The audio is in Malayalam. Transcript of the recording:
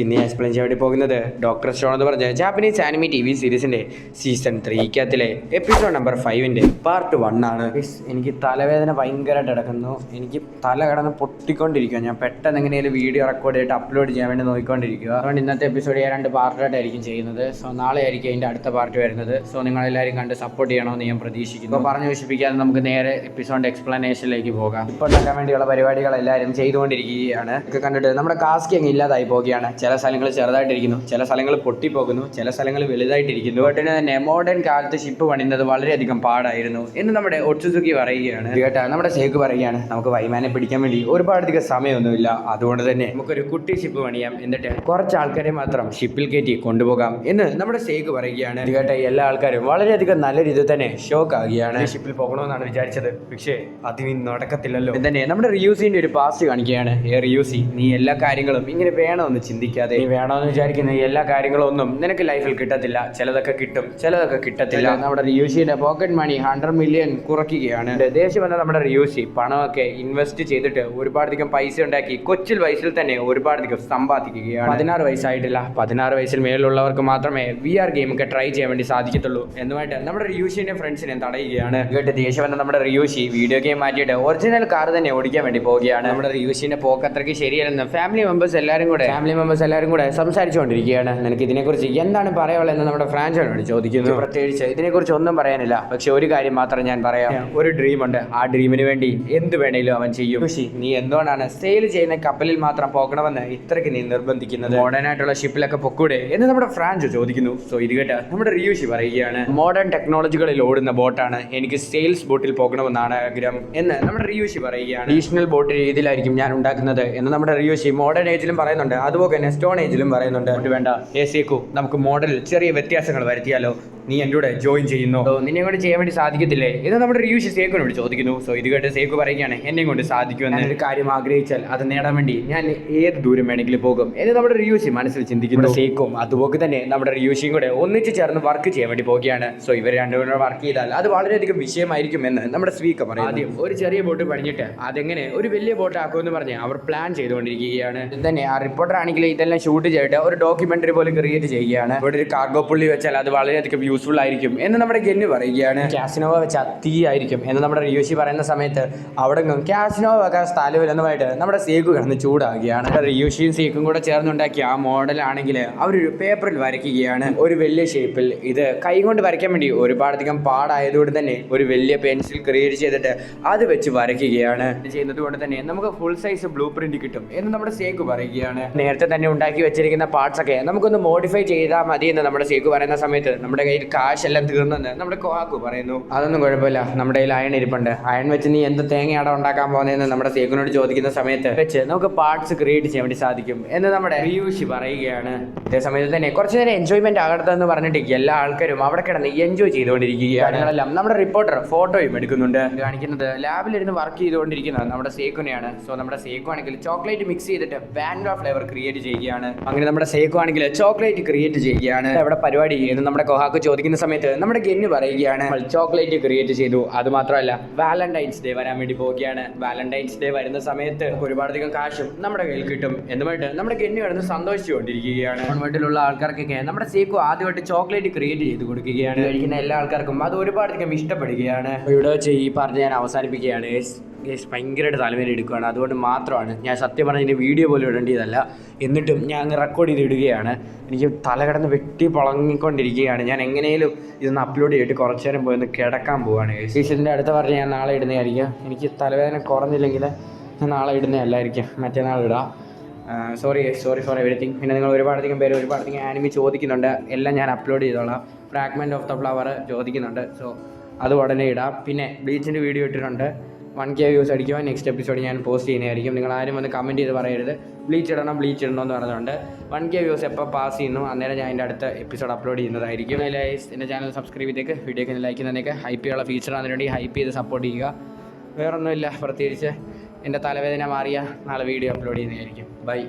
ഇന്ന് എക്സ്പ്ലെയിൻ ചെയ്യാൻ വേണ്ടി പോകുന്നത് ഡോക്ടർ സ്റ്റോൺ എന്ന് പറഞ്ഞ ജാപ്പനീസ് ആനിമി ടി വി സീരീസിന്റെ സീസൺ 3 എപ്പിസോഡ് നമ്പർ 5 പാർട്ട് 1 ആണ്. എനിക്ക് തലവേദന ഭയങ്കരമായിട്ട് കിടക്കുന്നു. എനിക്ക് തല കിടന്ന് പൊട്ടിക്കൊണ്ടിരിക്കുക. ഞാൻ പെട്ടെന്ന് എങ്ങനെയാലും വീഡിയോ റെക്കോർഡ് ചെയ്തിട്ട് അപ്ലോഡ് ചെയ്യാൻ വേണ്ടി നോക്കിക്കൊണ്ടിരിക്കുക. അതുകൊണ്ട് ഇന്നത്തെ എപ്പിസോഡ് ഞാൻ 2 പാർട്ടായിട്ടായിരിക്കും ചെയ്യുന്നത്. സോ നാളെ ആയിരിക്കും അതിൻ്റെ അടുത്ത പാർട്ട് വരുന്നത്. സോ നിങ്ങളെല്ലാവരും കണ്ട് സപ്പോർട്ട് ചെയ്യണമെന്ന് ഞാൻ പ്രതീക്ഷിക്കുന്നു. അപ്പോൾ പറഞ്ഞു വിശിപ്പിക്കാതെ നമുക്ക് നേരെ എപ്പിസോഡിൻ്റെ എക്സ്പ്ലനേഷനിലേക്ക് പോകാം. ഇപ്പോൾ ഉണ്ടാക്കാൻ വേണ്ടിയുള്ള പരിപാടികൾ എല്ലാവരും ചെയ്തുകൊണ്ടിരിക്കുകയാണ്. ഒക്കെ കണ്ടിട്ട് നമ്മുടെ കാസ്കി അങ്ങ് ഇല്ലാതായി പോവുകയാണ്. ചില സ്ഥലങ്ങൾ ചെറുതായിട്ടിരിക്കുന്നു, ചില സ്ഥലങ്ങൾ പൊട്ടിപ്പോകുന്നു, ചില സ്ഥലങ്ങൾ വലുതായിട്ടിരിക്കുന്നു. അതുകൊണ്ട് തന്നെ മോഡേൺ കാലത്ത് ഷിപ്പ് പണിയുന്നത് വളരെയധികം പാടായിരുന്നു എന്ന് നമ്മുടെ ഒട്സുസുക്കി പറയുകയാണ്. കേട്ടാ നമ്മുടെ ഷേക്ക് പറയുകയാണ്, നമുക്ക് വൈമാനെ പിടിക്കാൻ വേണ്ടി ഒരുപാടധികം സമയമൊന്നുമില്ല, അതുകൊണ്ട് തന്നെ നമുക്കൊരു കുട്ടി ഷിപ്പ് പണിയാം, എന്നിട്ട് കുറച്ച് ആൾക്കാരെ മാത്രം ഷിപ്പിൽ കയറ്റി കൊണ്ടുപോകാം എന്ന് നമ്മുടെ ഷേക്ക് പറയുകയാണ്. കേട്ട എല്ലാ ആൾക്കാരും വളരെയധികം നല്ല രീതിയിൽ തന്നെ ഷോക്ക് ആകുകയാണ്. ഷിപ്പിൽ പോകണമെന്നാണ് വിചാരിച്ചത്, പക്ഷേ അതിന് നടക്കത്തില്ലല്ലോ. തന്നെ നമ്മുടെ റിയൂസിന്റെ ഒരു പാസ്റ്റ് കാണിക്കുകയാണ്. റിയൂസി, നീ എല്ലാ കാര്യങ്ങളും ഇങ്ങനെ വേണമെന്ന് ചിന്തിക്കാതെ, നീ വേണമെന്ന് വിചാരിക്കുന്ന എല്ലാ കാര്യങ്ങളും ഒന്നും നിനക്ക് ലൈഫിൽ കിട്ടത്തില്ല. ചിലതൊക്കെ കിട്ടും, ചിലതൊക്കെ കിട്ടത്തില്ല. നമ്മുടെ റിയൂസിന്റെ പോക്കറ്റ് മണി 100 മില്യൺ കുറയ്ക്കുകയാണ്. ദേഷ്യം വന്ന നമ്മുടെ റിയൂസി പണമൊക്കെ ഇൻവെസ്റ്റ് ചെയ്തിട്ട് ഒരുപാടധികം പൈസ ഉണ്ടാക്കി കൊച്ചിൽ വയസ്സിൽ തന്നെ ഒരുപാടധികം സമ്പാദിക്കുകയാണ്. 16 വയസ്സായിട്ടില്ല, 16 വയസ്സിൽ മേലുള്ളവർക്ക് മാത്രമേ VR ഗെയിമൊക്കെ ട്രൈ ചെയ്യാൻ വേണ്ടി സാധിക്കത്തുള്ളൂ എന്നുമായിട്ട് നമ്മുടെ റിയൂസിന്റെ ഫ്രണ്ട്സിനെ തടയുകയാണ്. കേട്ട് ദേഷ്യം വന്ന നമ്മുടെ റിയൂസി വീഡിയോ ഗെയിം മാറ്റിയിട്ട് ഒറിജിനൽ കാർ തന്നെ ഓടിക്കാൻ വേണ്ടി പോവുകയാണ്. നമ്മുടെ റിയൂസിന്റെ പോക്ക് അത്രയ്ക്ക് ശരിയല്ലെന്ന് ഫാമിലി മെമ്പേഴ്സ് എല്ലാവരും കൂടെ സംസാരിച്ചുകൊണ്ടിരിക്കുകയാണ്. നിനക്ക് ഇതിനെക്കുറിച്ച് എന്താണ് പറയാനുള്ളതെന്ന് നമ്മുടെ ഫ്രാൻസിനോട് ചോദിക്കുന്നു. പ്രത്യേകിച്ച് ഇതിനെക്കുറിച്ച് ഒന്നും പറയാനില്ല, പക്ഷെ ഒരു കാര്യം മാത്രം ഞാൻ പറയാം. ഒരു ഡ്രീം ഉണ്ട്, ആ ഡ്രീമിന് വേണ്ടി എന്ത് വേണേലും അവൻ ചെയ്യും. നീ എന്തുകൊണ്ടാണ് സെയിൽ ചെയ്യുന്ന കപ്പലിൽ മാത്രം പോകണമെന്ന് ഇത്രയ്ക്ക് നീ നിർബന്ധിക്കുന്നത്? മോഡേൺ ആയിട്ടുള്ള ഷിപ്പിലൊക്കെ പൊക്കൂടെ എന്ന് നമ്മുടെ ഫ്രാൻസ് ചോദിക്കുന്നു. സോ ഇത് കേട്ട് നമ്മുടെ റിയൂഷി പറയുകയാണ്, മോഡേൺ ടെക്നോളജികളിൽ ഓടുന്ന ബോട്ടാണ്, എനിക്ക് സെയിൽസ് ബോട്ടിൽ പോകണമെന്നാണ് ആഗ്രഹം എന്ന് നമ്മുടെ റിയൂഷി പറയുകയാണ്. അഡീഷണൽ ബോട്ട് രീതിയിലായിരിക്കും ഞാൻ ഉണ്ടാക്കുന്നത് എന്ന് നമ്മുടെ റിയൂഷി മോഡേൺ ഏജിലും പറയുന്നുണ്ട്, അതുപോലെ തന്നെ സ്റ്റോൺ ഏജിലും പറയുന്നുണ്ട്. വേണ്ട സേക്കു, നമുക്ക് മോഡലിൽ ചെറിയ വ്യത്യാസങ്ങൾ വരുത്തിയാലോ? നീ എൻ്റെ കൂടെ ജോയിൻ ചെയ്യുന്നു, നിന്നെ കൊണ്ട് ചെയ്യാൻ വേണ്ടി സാധിക്കത്തില്ലേ എന്ന് നമ്മുടെ റിയൂഷി സേക്കുവിനോട് ചോദിക്കുന്നു. സോ ഇത് കേട്ട് സേക്കു പറയുകയാണ്, എന്നെ കൊണ്ട് സാധിക്കുമെന്ന്. ഒരു കാര്യം ആഗ്രഹിച്ചാൽ അത് നേടാൻ വേണ്ടി ഞാൻ ഏത് ദൂരം വേണമെങ്കിലും പോകും എന്ന് നമ്മുടെ റിയൂഷി മനസ്സിൽ ചിന്തിക്കുന്നു. സേക്കും അതുപോലെ തന്നെ നമ്മുടെ റിയൂഷിയും കൂടെ ഒന്നിച്ച് ചേർന്ന് വർക്ക് ചെയ്യാൻ വേണ്ടി പോവുകയാണ്. സോ ഇവർ രണ്ടുപേരും വർക്ക് ചെയ്താൽ അത് വളരെയധികം വിഷയമായിരിക്കും എന്ന് നമ്മുടെ സ്വീക്ക പറയും. ആദ്യം ഒരു ചെറിയ ബോട്ട് പണിഞ്ഞിട്ട് അതെങ്ങനെ ഒരു വലിയ ബോട്ട് ആക്കുമെന്ന് പറഞ്ഞ് അവർ പ്ലാൻ ചെയ്തുകൊണ്ടിരിക്കുകയാണ്. തന്നെ ആ റിപ്പോർട്ടർ ആണെങ്കിൽ ഇതെല്ലാം ഷൂട്ട് ചെയ്തിട്ട് ഒരു ഡോക്യുമെന്ററി പോലെ ക്രിയേറ്റ് ചെയ്യുകയാണ്. ഇവിടെ ഒരു കാർഗോ പുള്ളി വെച്ചാൽ അത് വളരെയധികം യൂസ്ഫുൾ ആയിരിക്കും എന്ന് നമ്മുടെ ഗെന്നു പറയുകയാണ്. കാസിനോവ വെച്ചാൽ തീ ആയിരിക്കും എന്ന് നമ്മുടെ റിയൂഷി പറയുന്ന സമയത്ത് അവിടെ കാസിനോവ വെക്കാൻ സ്ഥലമില്ലെന്നുമായിട്ട് നമ്മുടെ സേക്കു കിടന്ന് ചൂടാകുകയാണ്. റിയൂഷിയും സേക്കും കൂടെ ചേർന്നുണ്ടാക്കിയ ആ മോഡലാണെങ്കിൽ അവരൊരു പേപ്പറിൽ വരയ്ക്കുകയാണ്, ഒരു വലിയ ഷേപ്പിൽ. ഇത് കൈ കൊണ്ട് വരയ്ക്കാൻ വേണ്ടി ഒരുപാടധികം പാടായതുകൊണ്ട് തന്നെ ഒരു വലിയ പെൻസിൽ ക്രിയേറ്റ് ചെയ്തിട്ട് അത് വെച്ച് വരയ്ക്കുകയാണ്. ചെയ്യുന്നത് കൊണ്ട് തന്നെ നമുക്ക് ഫുൾ സൈസ് ബ്ലൂ പ്രിന്റ് കിട്ടും എന്ന് നമ്മുടെ സേക്കു പറയുകയാണ്. നേരത്തെ തന്നെ ഉണ്ടാക്കി വെച്ചിരിക്കുന്ന പാർട്സ് ഒക്കെ നമുക്കൊന്ന് മോഡിഫൈ ചെയ്താൽ മതി എന്ന് നമ്മുടെ സേക്കു പറയുന്ന സമയത്ത് നമ്മുടെ കയ്യിൽ കാശ് എല്ലാം തീർന്നെന്ന് നമ്മുടെ കോഹാക്കു പറയുന്നു. അതൊന്നും കുഴപ്പമില്ല, നമ്മുടെ കയ്യിൽ അയൺ ഇരിപ്പുണ്ട്, അയൺ വെച്ച് നീ എന്ത് തേങ്ങയാട ഉണ്ടാക്കാൻ പോകുന്നതെന്ന് നമ്മുടെ സേക്കുനോട് ചോദിക്കുന്ന സമയത്ത് വെച്ച് നമുക്ക് പാർട്സ് ക്രിയേറ്റ് ചെയ്യാൻ വേണ്ടി സാധിക്കും എന്ന് നമ്മുടെ റിയൂഷി പറയുകയാണ്. അതേ സമയത്ത് തന്നെ കുറച്ചു നേരം എൻജോയ്മെന്റ് ആകട്ടെന്ന് പറഞ്ഞിട്ട് എല്ലാ ആൾക്കാരും അവിടെ കിടന്ന് എൻജോയ് ചെയ്തുകൊണ്ടിരിക്കുകയാണ്. നമ്മുടെ റിപ്പോർട്ടർ ഫോട്ടോയും എടുക്കുന്നുണ്ട്. കാണിക്കുന്നത് ലാബിലിരുന്ന് വർക്ക് ചെയ്തുകൊണ്ടിരിക്കുന്നത് നമ്മുടെ സേക്കുനെയാണ്. സോ നമ്മുടെ സേക്കു ആണെങ്കിൽ ചോക്ലേറ്റ് മിക്സ് ചെയ്തിട്ട് വാനില ഫ്ലേവർ ക്രിയേറ്റ് ചെയ്യുകയാണ്. അങ്ങനെ നമ്മുടെ സേക്കു ആണെങ്കിൽ ചോക്ലേറ്റ് ക്രിയേറ്റ് ചെയ്യുകയാണ്. അവിടെ പരിപാടി എന്ന് നമ്മുടെ കോഹാക്കു ചോദിക്കുന്ന സമയത്ത് നമ്മുടെ ഗെന്നു പറയുകയാണ്, ചോക്ലേറ്റ് ക്രിയേറ്റ് ചെയ്തു. അത് മാത്രമല്ല വാലന്റൈൻസ് ഡേ വരാൻ വേണ്ടി പോവുകയാണ്. വാലന്റൈൻസ് ഡേ വരുന്ന സമയത്ത് ഒരുപാടധികം കാശും നമ്മുടെ കയ്യിൽ കിട്ടും എന്നുമായിട്ട് നമ്മുടെ ഗെന്നു കിടന്ന് സന്തോഷിച്ചുകൊണ്ടിരിക്കുകയാണ്. വീട്ടിലുള്ള ആൾക്കാർക്കൊക്കെ നമ്മുടെ സേക്കു ആദ്യമായിട്ട് ചോക്ലേറ്റ് ക്രിയേറ്റ് ചെയ്ത് കൊടുക്കുകയാണ്. കഴിക്കുന്ന എല്ലാ ആൾക്കാർക്കും അത് ഒരുപാടധികം ഇഷ്ടപ്പെടുകയാണ്. ഇവിടെ വെച്ച് ഈ പറഞ്ഞ് ഞാൻ അവസാനിപ്പിക്കുകയാണ്. ഭയങ്കരമായിട്ട് തലവേദന എടുക്കുകയാണ്, അതുകൊണ്ട് മാത്രമാണ് ഞാൻ സത്യം പറഞ്ഞ ഇതിൻ്റെ വീഡിയോ പോലും ഇടേണ്ടതല്ല, എന്നിട്ടും ഞാൻ അങ്ങ് റെക്കോർഡ് ചെയ്ത് ഇടുകയാണ്. എനിക്ക് തലകടന്ന് വെട്ടി പൊളങ്ങിക്കൊണ്ടിരിക്കുകയാണ്. ഞാൻ എങ്ങനെയും ഇതൊന്ന് അപ്ലോഡ് ചെയ്തിട്ട് കുറച്ച് നേരം പോയി ഒന്ന് കിടക്കാൻ പോവുകയാണ്. ഇതിൻ്റെ അടുത്ത പറഞ്ഞ് ഞാൻ നാളെ ഇടുന്നതായിരിക്കും. എനിക്ക് തലവേദന കുറഞ്ഞില്ലെങ്കിൽ ഞാൻ നാളെ ഇടുന്നതല്ലായിരിക്കും, മറ്റന്നാൾ ഇടാം. Sorry for everything. പിന്നെ നിങ്ങൾ ഒരുപാടധികം പേര് ഒരുപാടധികം ആനിമി ചോദിക്കുന്നുണ്ട്, എല്ലാം ഞാൻ അപ്ലോഡ് ചെയ്തോളാം. ഫ്രാഗ്മെൻറ്റ് ഓഫ് ദ ഫ്ലവർ ചോദിക്കുന്നുണ്ട്, സോ അത് ഉടനെ ഇടാം. പിന്നെ ബ്ലീച്ചിൻ്റെ വീഡിയോ ഇട്ടിട്ടുണ്ട്, 1K വ്യൂസ് അടിക്കുമ്പോൾ നെക്സ്റ്റ് എപ്പിസോഡ് ഞാൻ പോസ്റ്റ് ചെയ്യുന്നതായിരിക്കും. നിങ്ങൾ ആരും വന്ന് കമൻറ്റ് ചെയ്ത് പറയരുത് ബ്ലീച്ച് ഇടണോ എന്ന് പറഞ്ഞതുകൊണ്ട്. 1K വ്യൂസ് എപ്പോൾ പാസ് ചെയ്യുന്നു അന്നേരം ഞാൻ എൻ്റെ അടുത്ത എപ്പിസോഡ് അപ്ലോഡ് ചെയ്യുന്നതായിരിക്കും. എൻ്റെ ചാനൽ സബ്സ്ക്രൈബ് ചെയ്തേക്ക്, വീഡിയോക്ക് ലൈക്ക് ചെയ്യുന്നതിനൊക്കെ ഹൈപ്പ് ചെയ്യാനുള്ള ഫീച്ചർ അതിനുവേണ്ടി ഹൈപ്പ് ചെയ്ത് സപ്പോർട്ട് ചെയ്യുക. വേറൊന്നുമില്ല പ്രത്യേകിച്ച്. എൻ്റെ തലവേദന മാറിയ നാളെ വീഡിയോ അപ്ലോഡ് ചെയ്യുന്നതായിരിക്കും. ബൈ.